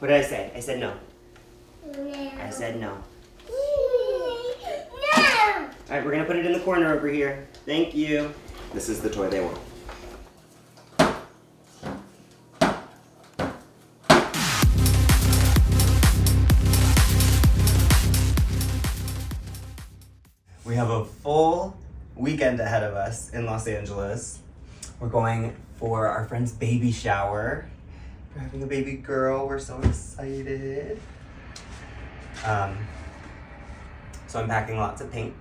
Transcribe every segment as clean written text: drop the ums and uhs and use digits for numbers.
What did I say? I said no. No. I said no. No. Alright, we're gonna put it in the corner over here. Thank you. This is the toy they want. We have a full weekend ahead of us in Los Angeles. We're going for our friend's baby shower. We're having a baby girl. We're so excited. So I'm packing lots of pink.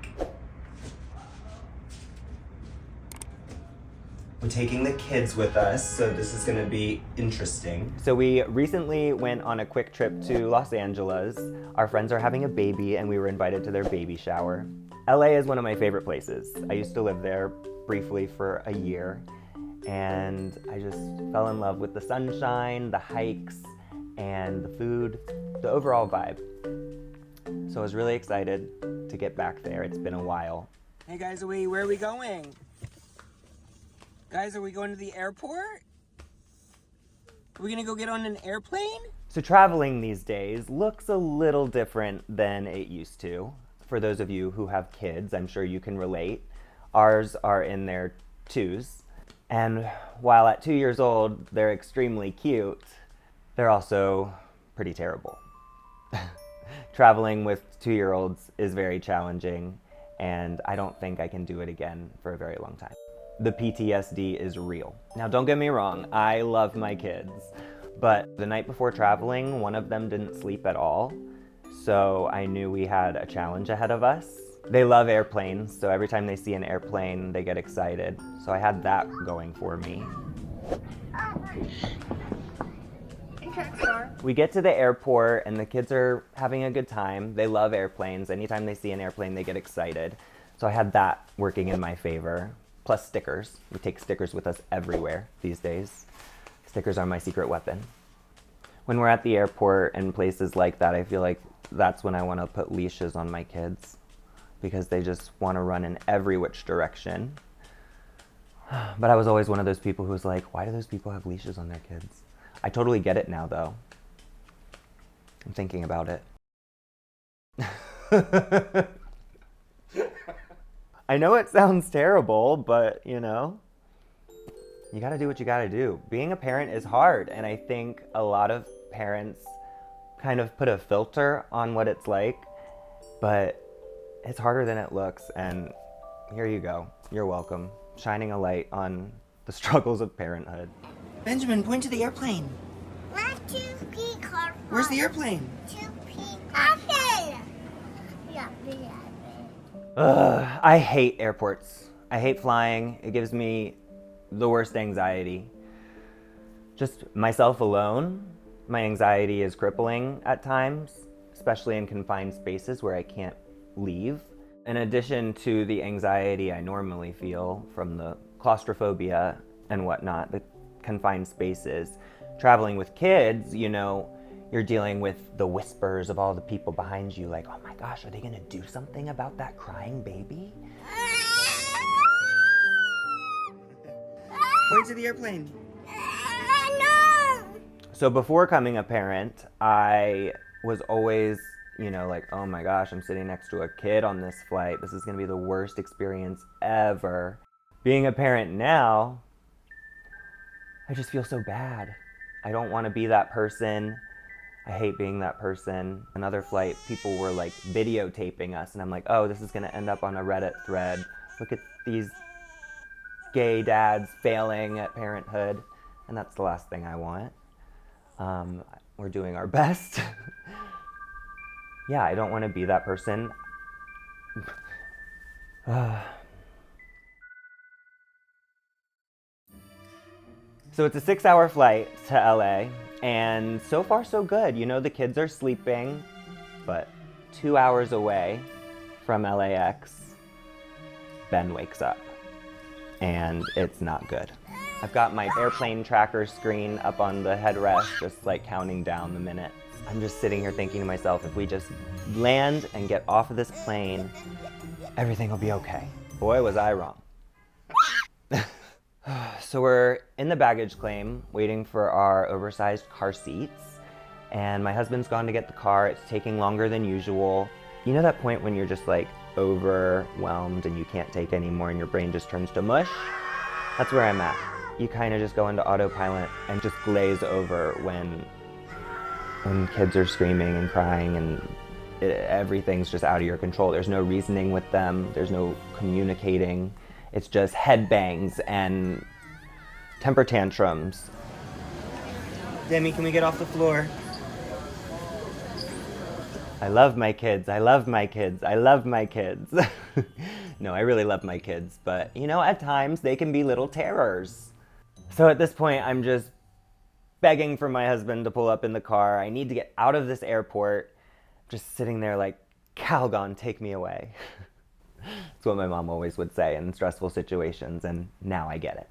We're taking the kids with us, so this is gonna be interesting. So we recently went on a quick trip to Los Angeles. Our friends are having a baby and we were invited to their baby shower. LA is one of my favorite places. I used to live there briefly for a year and I just fell in love with the sunshine, the hikes, and the food, the overall vibe. So I was really excited to get back there. It's been a while. Hey guys, where are we going? Guys, are we going to the airport? Are we gonna go get on an airplane? So traveling these days looks a little different than it used to. For those of you who have kids, I'm sure you can relate. Ours are in their 2s. And while at 2 years old, they're extremely cute, they're also pretty terrible. Traveling with 2-year-olds is very challenging, and I don't think I can do it again for a very long time. The PTSD is real. Now, don't get me wrong, I love my kids, but the night before traveling, one of them didn't sleep at all, so I knew we had a challenge ahead of us. They love airplanes, so every time they see an airplane, they get excited. So I had that going for me. We get to the airport and the kids are having a good time. They love airplanes. Anytime they see an airplane, they get excited. So I had that working in my favor. Plus stickers. We take stickers with us everywhere these days. Stickers are my secret weapon. When we're at the airport and places like that, I feel like that's when I want to put leashes on my kids because they just want to run in every which direction. But I was always one of those people who was like, why do those people have leashes on their kids? I totally get it now, though. I'm thinking about it. I know it sounds terrible, but, you know, you gotta do what you gotta do. Being a parent is hard, and I think a lot of parents kind of put a filter on what it's like, but it's harder than it looks, and here you go. You're welcome. Shining a light on the struggles of parenthood. Benjamin, point to the airplane. Where's the airplane? Ugh, I hate airports. I hate flying. It gives me the worst anxiety. Just myself alone, my anxiety is crippling at times, especially in confined spaces where I can't leave. In addition to the anxiety I normally feel from the claustrophobia and whatnot, the confined spaces, traveling with kids, you know, you're dealing with the whispers of all the people behind you, like, oh my gosh, are they gonna do something about that crying baby? Point to the airplane. No. So before coming a parent, I was always, you know, like, oh my gosh, I'm sitting next to a kid on this flight. This is gonna be the worst experience ever. Being a parent now, I just feel so bad. I don't wanna be that person. I hate being that person. Another flight, people were like videotaping us, and I'm like, oh, this is gonna end up on a Reddit thread. Look at these gay dads failing at parenthood, and that's the last thing I want. We're doing our best. Yeah, I don't want to be that person. So it's a 6-hour flight to LA, and so far so good. You know, the kids are sleeping, but 2 hours away from LAX, Ben wakes up, and it's not good. I've got my airplane tracker screen up on the headrest, just like counting down the minutes. I'm just sitting here thinking to myself, if we just land and get off of this plane, everything will be okay. Boy, was I wrong. So we're in the baggage claim, waiting for our oversized car seats, and my husband's gone to get the car. It's taking longer than usual. You know that point when you're just like overwhelmed and you can't take anymore and your brain just turns to mush? That's where I'm at. You kind of just go into autopilot and just glaze over when kids are screaming and crying and everything's just out of your control. There's no reasoning with them. There's no communicating. It's just head bangs and temper tantrums. Demi, can we get off the floor? I love my kids. I love my kids. I love my kids. No, I really love my kids, but you know, at times they can be little terrors. So at this point, I'm just begging for my husband to pull up in the car. I need to get out of this airport. Just sitting there like, Calgon, take me away. That's what my mom always would say in stressful situations, and now I get it.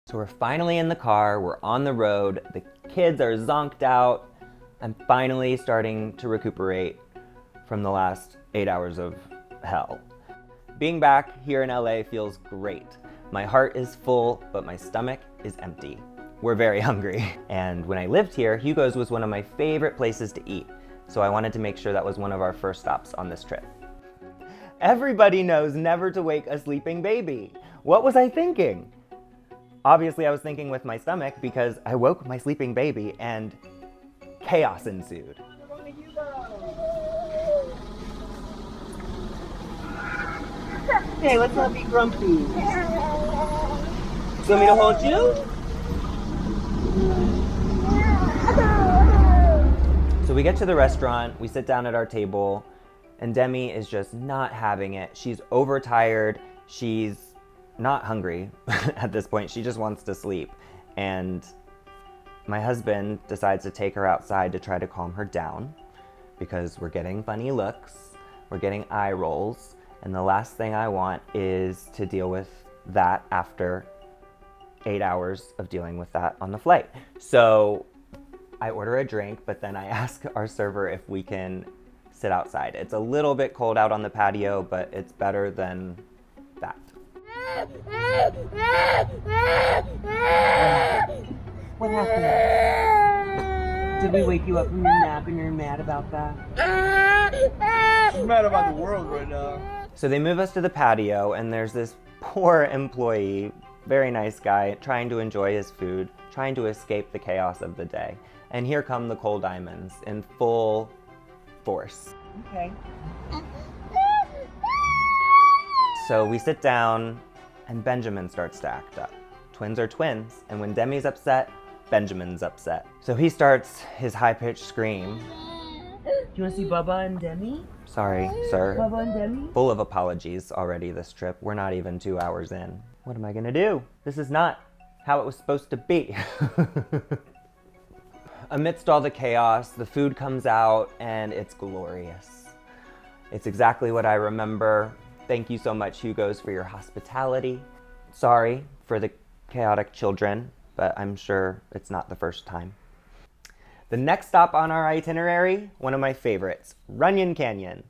So we're finally in the car, we're on the road, the kids are zonked out. I'm finally starting to recuperate from the last 8 hours of hell. Being back here in LA feels great. My heart is full, but my stomach is empty. We're very hungry. And when I lived here, Hugo's was one of my favorite places to eat. So I wanted to make sure that was one of our first stops on this trip. Everybody knows never to wake a sleeping baby. What was I thinking? Obviously I was thinking with my stomach because I woke my sleeping baby and chaos ensued. Hey, let's not be grumpy. You want me to hold you? So we get to the restaurant, we sit down at our table, and Demi is just not having it. She's overtired, she's not hungry at this point, she just wants to sleep. And my husband decides to take her outside to try to calm her down because we're getting funny looks, we're getting eye rolls, and the last thing I want is to deal with that after 8 hours of dealing with that on the flight. So I order a drink, but then I ask our server if we can sit outside. It's a little bit cold out on the patio, but it's better than that. What happened? Did we wake you up from your nap and you're mad about that? She's mad about the world right now. So they move us to the patio and there's this poor employee, very nice guy, trying to enjoy his food, trying to escape the chaos of the day. And here come the cold diamonds in full force. Okay. So we sit down and Benjamin starts to act up. Twins are twins, and when Demi's upset, Benjamin's upset. So he starts his high-pitched scream. Do you want to see Bubba and Demi? Sorry, sir. Bubba and Demi? Full of apologies already this trip. We're not even 2 hours in. What am I gonna do? This is not how it was supposed to be. Amidst all the chaos, the food comes out and it's glorious. It's exactly what I remember. Thank you so much, Hugo's, for your hospitality. Sorry for the chaotic children, but I'm sure it's not the first time. The next stop on our itinerary, one of my favorites, Runyon Canyon.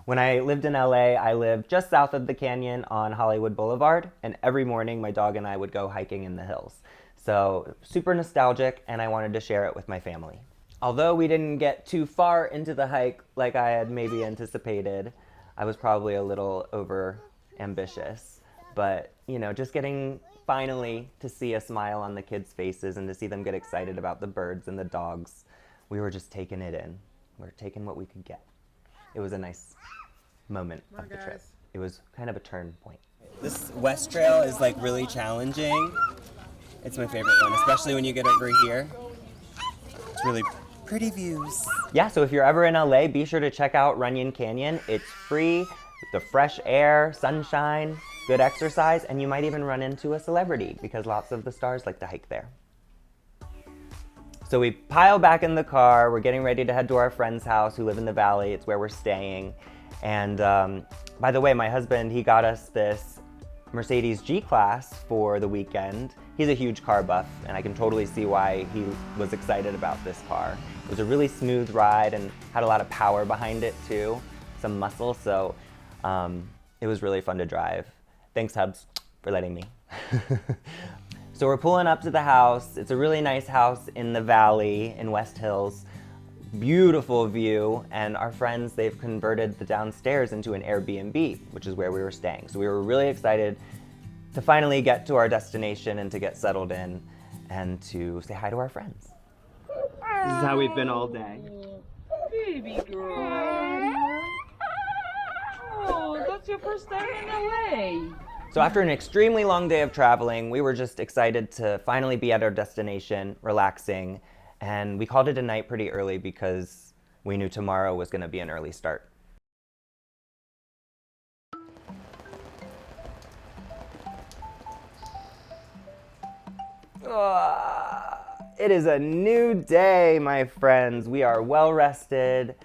When I lived in LA, I lived just south of the canyon on Hollywood Boulevard, and every morning my dog and I would go hiking in the hills. So super nostalgic, and I wanted to share it with my family. Although we didn't get too far into the hike like I had maybe anticipated, I was probably a little over ambitious, but you know, just getting finally to see a smile on the kids' faces and to see them get excited about the birds and the dogs, we were just taking it in. We were taking what we could get. It was a nice moment of the trip. It was kind of a turn point. This West Trail is like really challenging. It's my favorite one, especially when you get over here. It's really pretty views. Yeah, so if you're ever in LA, be sure to check out Runyon Canyon. It's free, the fresh air, sunshine, good exercise, and you might even run into a celebrity because lots of the stars like to hike there. So we pile back in the car, we're getting ready to head to our friend's house who live in the valley. It's where we're staying. And by the way, my husband, he got us this Mercedes G-Class for the weekend. He's a huge car buff, and I can totally see why he was excited about this car. It was a really smooth ride and had a lot of power behind it too, some muscle, so it was really fun to drive. Thanks, Hubs, for letting me. So we're pulling up to the house. It's a really nice house in the valley in West Hills. Beautiful view, and our friends, they've converted the downstairs into an Airbnb, which is where we were staying. So we were really excited to finally get to our destination and to get settled in and to say hi to our friends. This is how we've been all day. Baby girl. Oh, that's your first time in LA. So after an extremely long day of traveling, we were just excited to finally be at our destination, relaxing, and we called it a night pretty early because we knew tomorrow was going to be an early start. It is a new day, my friends. We are well rested.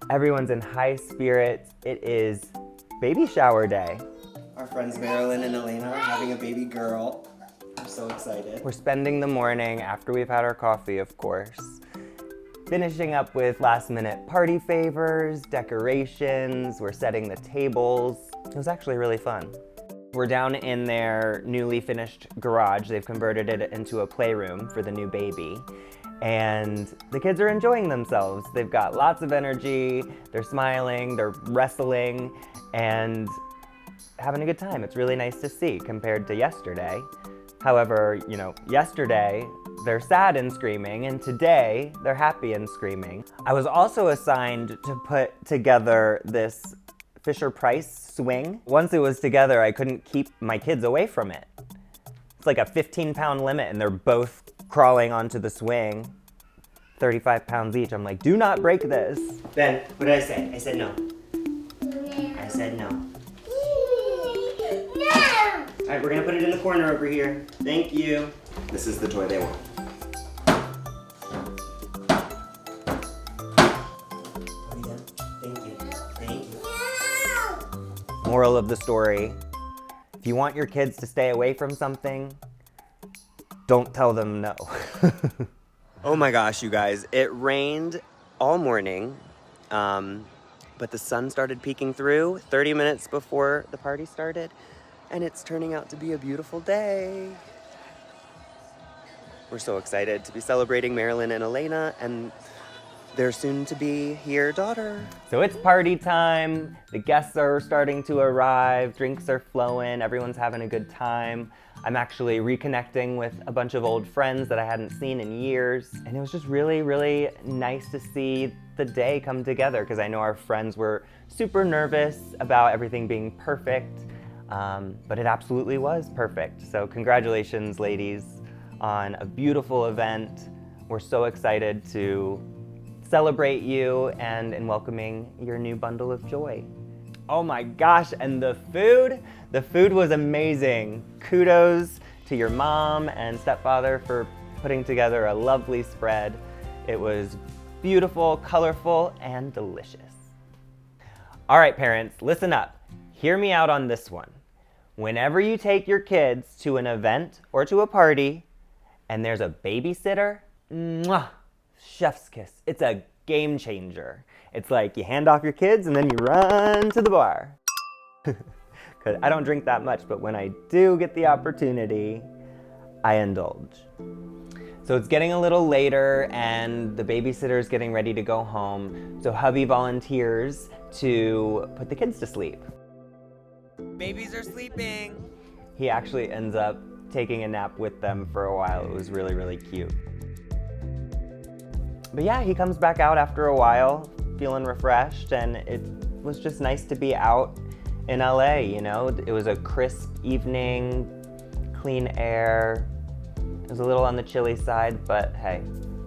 Everyone's in high spirits. It is baby shower day. Our friends Marilyn and Elena are having a baby girl. I'm so excited. We're spending the morning after we've had our coffee, of course, finishing up with last minute party favors, decorations. We're setting the tables. It was actually really fun. We're down in their newly finished garage. They've converted it into a playroom for the new baby. And the kids are enjoying themselves. They've got lots of energy. They're smiling, they're wrestling, and having a good time. It's really nice to see compared to yesterday. However, you know, yesterday they're sad and screaming, and today they're happy and screaming. I was also assigned to put together this Fisher-Price swing. Once it was together, I couldn't keep my kids away from it. It's like a 15-pound limit, and they're both crawling onto the swing. 35 pounds each. I'm like, do not break this. Ben, what did I say? I said no. I said no. No! All right, we're gonna put it in the corner over here. Thank you. This is the toy they want. Thank you. Thank you. No! Moral of the story, if you want your kids to stay away from something, don't tell them no. Oh my gosh, you guys, it rained all morning, but the sun started peeking through 30 minutes before the party started, and it's turning out to be a beautiful day. We're so excited to be celebrating Marilyn and Elena and their soon-to-be here daughter. So it's party time. The guests are starting to arrive. Drinks are flowing. Everyone's having a good time. I'm actually reconnecting with a bunch of old friends that I hadn't seen in years. And it was just really, really nice to see the day come together because I know our friends were super nervous about everything being perfect, but it absolutely was perfect. So congratulations, ladies, on a beautiful event. We're so excited to celebrate you and in welcoming your new bundle of joy. Oh my gosh, and the food was amazing. Kudos to your mom and stepfather for putting together a lovely spread. It was beautiful, colorful, and delicious. All right, parents, listen up. Hear me out on this one. Whenever you take your kids to an event or to a party and there's a babysitter, mwah, chef's kiss. It's a game changer. It's like you hand off your kids and then you run to the bar. Because I don't drink that much, but when I do get the opportunity, I indulge. So it's getting a little later and the babysitter is getting ready to go home. So hubby volunteers to put the kids to sleep. Babies are sleeping. He actually ends up taking a nap with them for a while. It was really, really cute. But yeah, he comes back out after a while, feeling refreshed, and it was just nice to be out in LA, you know? It was a crisp evening, clean air. It was a little on the chilly side, but hey,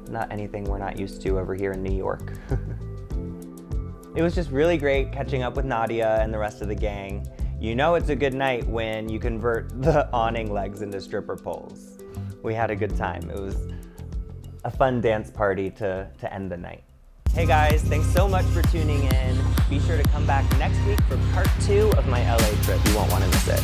not anything we're not used to over here in New York. It was just really great catching up with Nadia and the rest of the gang. You know it's a good night when you convert the awning legs into stripper poles. We had a good time. It was a fun dance party to end the night. Hey guys, thanks so much for tuning in. Be sure to come back next week for part 2 of my LA trip. You won't want to miss it.